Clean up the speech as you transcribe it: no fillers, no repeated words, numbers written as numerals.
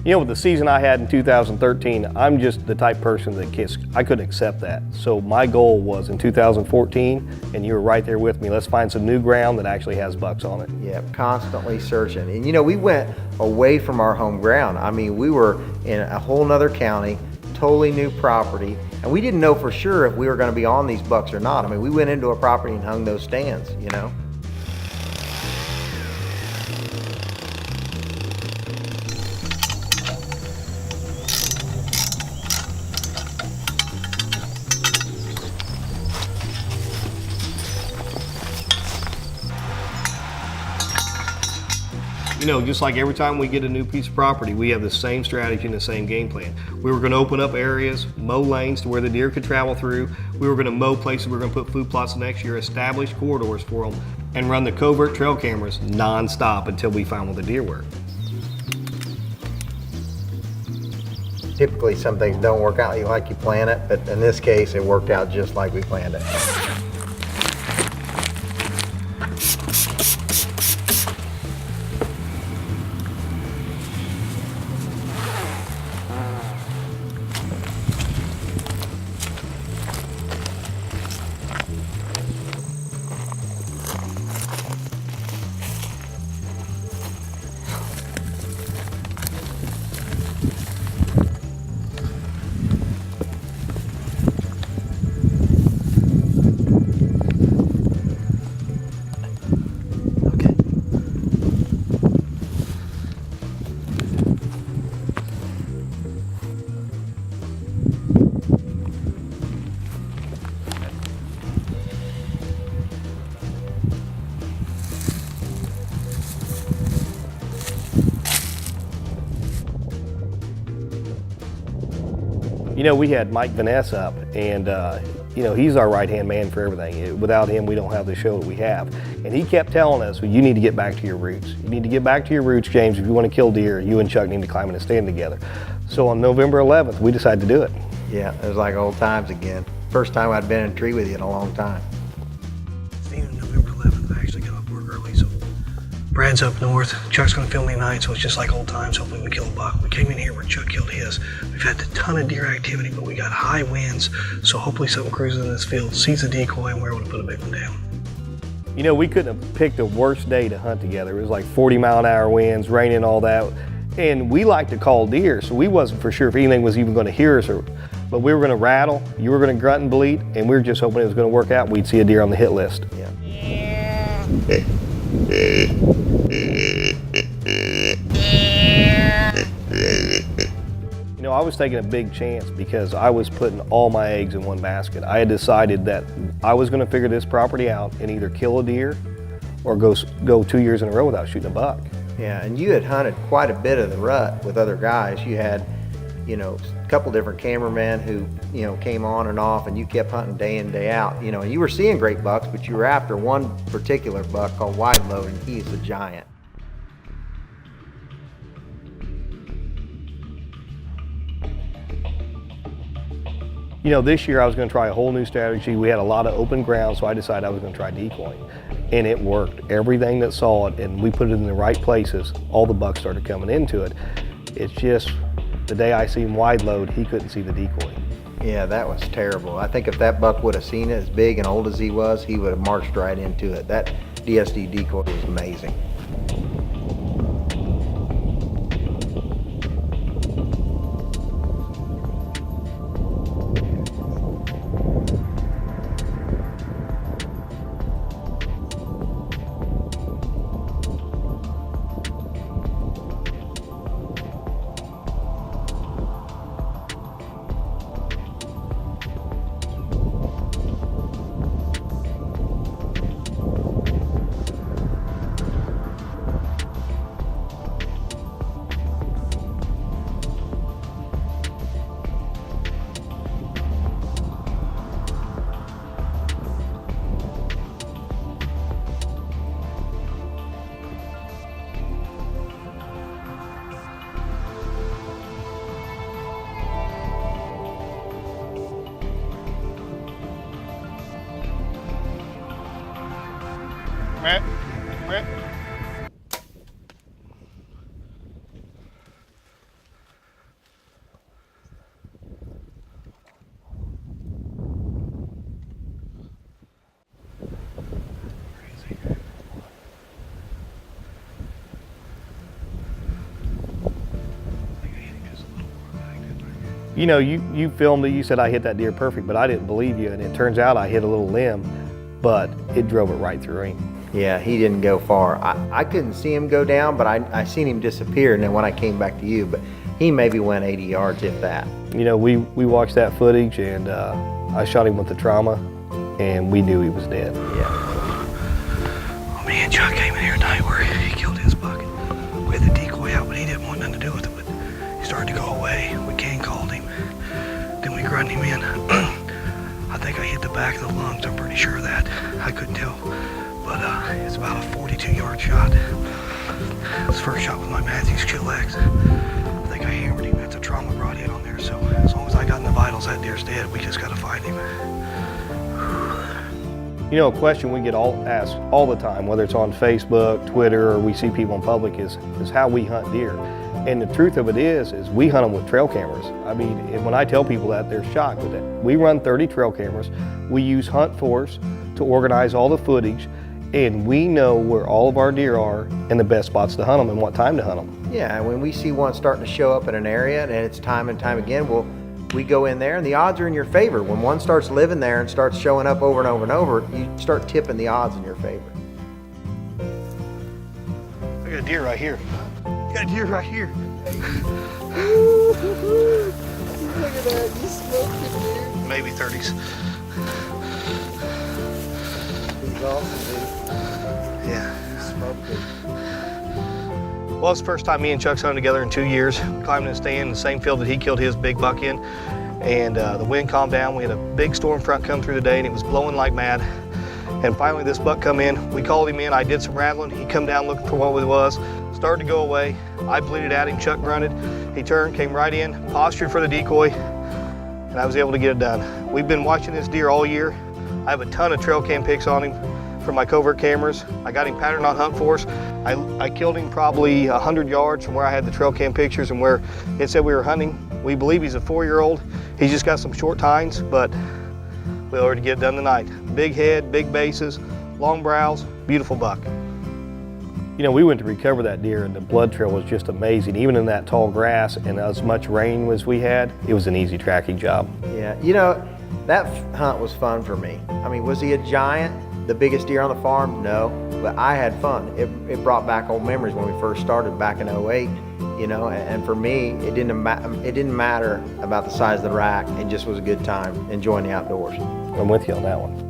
You know, with the season I had in 2013, I'm just the type of person that I couldn't accept that. So my goal was in 2014, and you were right there with me, let's find some new ground that actually has bucks on it. Yeah, constantly searching. And you know, we went away from our home ground. I mean, we were in a whole nother county, totally new property, and we didn't know for sure if we were going to be on these bucks or not. I mean, we went into a property and hung those stands, you know. You know, just like every time we get a new piece of property, we have the same strategy and the same game plan. We were going to open up areas, mow lanes to where the deer could travel through. We were going to mow places we were going to put food plots next year, establish corridors for them, and run the covert trail cameras non-stop until we found where the deer were. Typically, some things don't work out like you plan it, but in this case, it worked out just like we planned it. You know, we had Mike Vaness up, and you know, he's our right-hand man for everything. Without him, we don't have the show that we have. And he kept telling us, well, you need to get back to your roots. You need to get back to your roots, James. If you want to kill deer, you and Chuck need to climb in a stand together. So on November 11th, we decided to do it. Yeah, it was like old times again. First time I'd been in a tree with you in a long time. November 11th, I actually got off work early, so Brad's up north. Chuck's gonna film me tonight, so it's just like old times. Hopefully we kill a buck. We came in here where Chuck killed his. We've had a ton of deer activity, but we got high winds, so hopefully something cruises in this field, sees a decoy, and we're able to put a big one down. You know, we couldn't have picked a worse day to hunt together. It was like 40-mile-an-hour winds, raining, all that. And we like to call deer, so we wasn't for sure if anything was even gonna hear us, but we were gonna rattle, you were gonna grunt and bleat, and we were just hoping it was gonna work out. We'd see a deer on the hit list. Yeah. You know, I was taking a big chance because I was putting all my eggs in one basket. I had decided that I was going to figure this property out and either kill a deer or go 2 years in a row without shooting a buck. Yeah, and you had hunted quite a bit of the rut with other guys. You had, you know, a couple different cameramen who, you know, came on and off, and you kept hunting day in, day out. You know, and you were seeing great bucks, but you were after one particular buck called Wide Load, and he's a giant. You know, this year I was going to try a whole new strategy. We had a lot of open ground, so I decided I was going to try decoying. And it worked. Everything that saw it, and we put it in the right places, all the bucks started coming into it. It's just, the day I seen Wide Load, he couldn't see the decoy. Yeah, that was terrible. I think if that buck would have seen it, as big and old as he would have marched right into it. That DSD decoy was amazing. Matt, Matt. You know, you filmed it, you said I hit that deer perfect, but I didn't believe you, and it turns out I hit a little limb, but it drove it right through him. Yeah, he didn't go far. I couldn't see him go down, but I seen him disappear, and then when I came back to you, but he maybe went 80 yards, if that. You know, we watched that footage, and I shot him with the trauma, and we knew he was dead. Yeah. Me and Chuck came in here tonight where he killed his buck. We had the decoy out, but he didn't want nothing to do with it. But he started to go away. We cane called him. Then we grunned him in. I think I hit the back of the lungs. I'm pretty sure of that. I couldn't tell. But it's about a 42-yard shot. His first shot with my Matthews Kill X. I think I hammered him. That's a trauma brought in on there. So as long as I got in the vitals, that deer's dead. We just got to find him. You know, a question we get asked all the time, whether it's on Facebook, Twitter, or we see people in public, is how we hunt deer. And the truth of it is we hunt them with trail cameras. I mean, when I tell people that, they're shocked with it. We run 30 trail cameras. We use HuntForce to organize all the footage, and we know where all of our deer are and the best spots to hunt them and what time to hunt them. Yeah, and when we see one starting to show up in an area, and it's time and time again, we go in there, and the odds are in your favor. When one starts living there and starts showing up over and over and over, you start tipping the odds in your favor. I got a deer right here. Got a deer right here. Look at that, you smoked it, dude. Maybe 30s. He's awesome, Yeah. dude. Smoked it. Well, it's the first time me and Chuck's hunted together in 2 years, climbing a stand in the same field that he killed his big buck in. And the wind calmed down. We had a big storm front come through today, and it was blowing like mad. And finally this buck come in. We called him in. I did some rattling. He come down looking for what it was. Started to go away. I bleated at him. Chuck grunted. He turned, came right in, postured for the decoy, and I was able to get it done. We've been watching this deer all year. I have a ton of trail cam pics on him from my covert cameras. I got him patterned on HuntForce. I killed him probably 100 yards from where I had the trail cam pictures and where it said we were hunting. We believe he's a 4-year-old. He's just got some short tines, but we'll already get it done tonight. Big head, big bases, long brows, beautiful buck. You know, we went to recover that deer, and the blood trail was just amazing. Even in that tall grass and as much rain as we had, it was an easy tracking job. Yeah, you know, that hunt was fun for me. I mean, was he a giant? The biggest deer on the farm? No, but I had fun. It brought back old memories when we first started back in 08, you know, and for me, it didn't matter about the size of the rack. It just was a good time, enjoying the outdoors. I'm with you on that one.